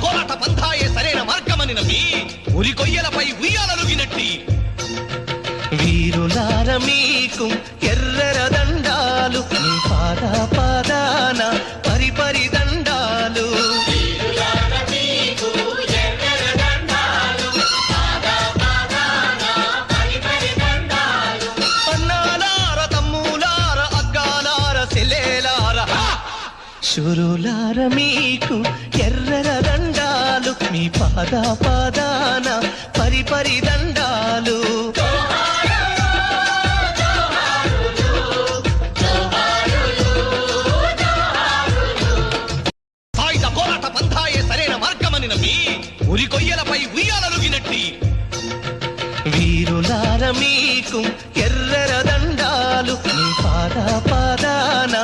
పోరాట పంథాయే సరైన మార్గమని నమ్మి ఉరి కొయ్యలపై ఉయ్యాలలుగినట్టి వీరులార మీకు ఎర్రర దండాలు, మీ పాద పాదాన పరిపరి దండాలు. అన్నాలార తమ్ములార అగ్గాలార సెల్లేలార శూరులార మీకు ఎర్రర దండాలు, మీ పాద పాదాన పరిపరి దండాలు. సాయుధ పోరాట పంథాయే సరైన మార్గమని నమ్మి ఉరి కొయ్యలపై ఉయ్యాలలుగినట్టి వీరులార మీకు ఎర్రర దండాలు, మీ పాద పాదాన